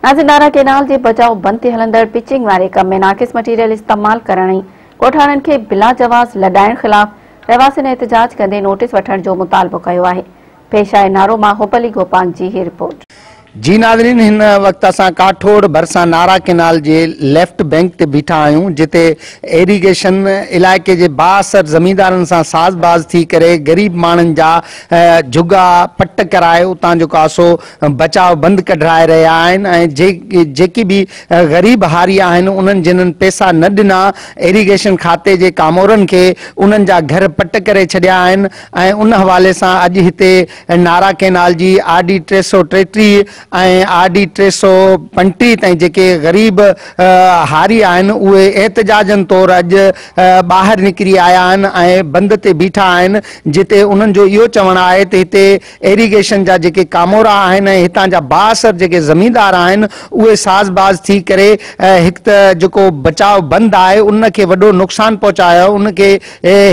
नाज़िर नारा केनाल जे बचाव बंद ते हलंदड़ पिचिंग वारे कम में नाक़िस मटीरियल इस्तेमाल करण ऐं ॻोठाणनि खे बिला जवाज़ लॾाइण ख़िलाफ़ रहवासियुनि एहतिजाज कंदे नोटिस वठण जो मुतालबो कयो आहे। पेश आहे नारो मां होपली गोपांग जी ही रिपोर्ट। जी नाज़रीन, हिन वक्त असां काठोड़ भरसा नारा केनाल जे लेफ्ट बैंक ते बीठा आहियूं, जिते इरीगेशन इलाइक़े जे बाअसर ज़मींदारनि सां साज़बाज़ थी करे गरीब माण्हुनि जा जुगा पट कराए उतां जेको आहे सो बचाव बंदि कढाए रहिया आहिनि ऐं जेकी बि ग़रीब हारिया आहिनि उन्हनि जिन्हनि पैसा न ॾिना इरीगेशन खाते जे कामोरनि खे, उन्हनि जा घर पट करे छॾिया आहिनि ऐं उन हवाले सां अॼु हिते नारा केनाल जी RD 333 ऐं RD 335 ताईं जेके ग़रीब हारी आहिनि उहे एहतिजाजनि तौरु अॼु ॿाहिरि निकिरी आया आहिनि ऐं बंदि ते बीठा आहिनि, जिते उन्हनि जो इहो चवणु आहे त हिते इरीगेशन जा जेके कामोरा आहिनि ऐं हितां जा बाअसर जेके ज़मींदार आहिनि उहे साज़बाज़ थी करे हिकु त जेको बचाव बंदि आहे उनखे वॾो नुक़सानु पहुचायो, उनखे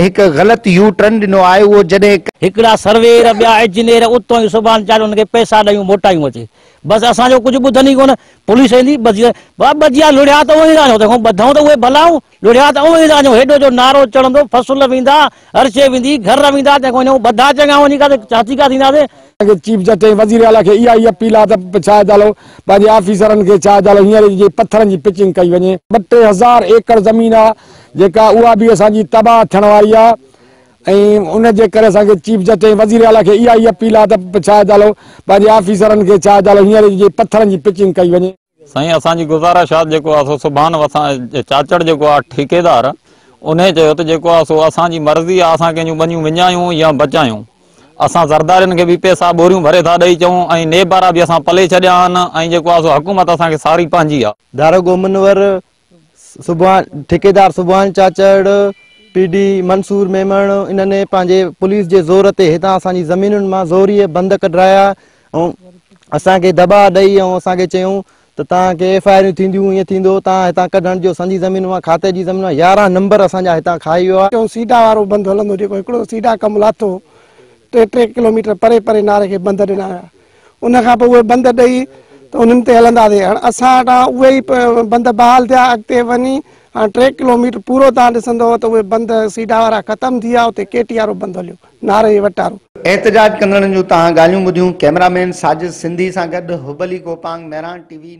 हिकु ग़लति यू टर्न ॾिनो आहे। उहो जॾहिं हिकिड़ा सर्वेयर ॿिया इंजीनियर उतो ई सुभाणे चाहे उनखे पैसा ॾियूं मोटायूं अचे, बस असांजो कुछ ॿुधनि कोन। पुलिस ईंदी बजिया लुड़िया त उहे राजो देखो ॿधऊं त उहे भलाऊं, लुड़िया त उहे राजो हेॾो जो नारो चढ़ंदो, फसल वेंदा, हरशे वेंदी, घर वेंदा, तंहिंखां बधा चङा वञी करे चाची का थींदासीं। चीफ जस्टिस वज़ीर आला खे इहा ई अपील आहे त छा चालो पंहिंजे ऑफिसरनि खे छा चालो हींअर जे पत्थरनि जी पिचिंग कई वञे। 2-3 एकड़ ज़मीन आहे जेका उहा बि असांजी तबाह थियण वारी आहे ऐं उन जे करे असांखे चीफ जस्टिस वज़ीर आला खे इहा ई अपील आहे त छा चालो पंहिंजे ऑफिसरनि खे छा चालो हींअर जे पत्थरनि जी पिचिंग कई वञे। साईं, असांजी गुज़ारिश आहे जेको आहे सो सुभाणे असां चाचड़ जेको आहे ठेकेदार उन चयो त जेको आहे सो असांजी मर्ज़ी आहे असां कंहिंजूं बनियूं विञायूं या बचायूं। असां ज़रदारनि खे बि पैसा बोरियूं भरे था ॾेई चऊं ऐं नेबारा बि असां पले छॾिया आहिनि ऐं जेको आहे सो हुकूमत असांखे सारी पंहिंजी आहे। दारोगो मुनवर सुभाणे ठेकेदार सुभाणे चाचड़ PD मंसूर मेमण इन्हनि पंहिंजे पुलिस जे ज़ोर ते हितां असांजी ज़मीनुनि मां ज़ोरीअ बंदि कढाया ऐं असांखे दॿा ॾेई ऐं असांखे चयूं त तव्हांखे FIR थींदियूं, ईअं थींदो, तव्हां हितां कढण जो संजी ज़मीन मां खाते जी ज़मीन मां 11 नंबर असांजा हितां खाई वियो आहे। सीधा वारो बंदि हलंदो, जेको हिकिड़ो सीधा कमु लाथो 3 किलोमीटर परे परे नारे खे बंदि ॾिना हुया, उनखां पोइ उहे बंदि ॾेई त उन्हनि ते हलंदासीं। हाणे असां वटां उहे ई बंदि बहाल थिया, अॻिते वञी हाणे 3 किलोमीटर पूरो तव्हां ॾिसंदव त उहे बंदि सीधा वारा ख़तमु थी विया, उते केटी वारो बंदि हलियो, नारे वटारो। एहतिजाज कंदड़नि जूं तव्हां ॻाल्हियूं ॿुधियूं। कैमरामैन साजिद सिंधी सां गॾु हुबली गोपांग, मेहरान TV।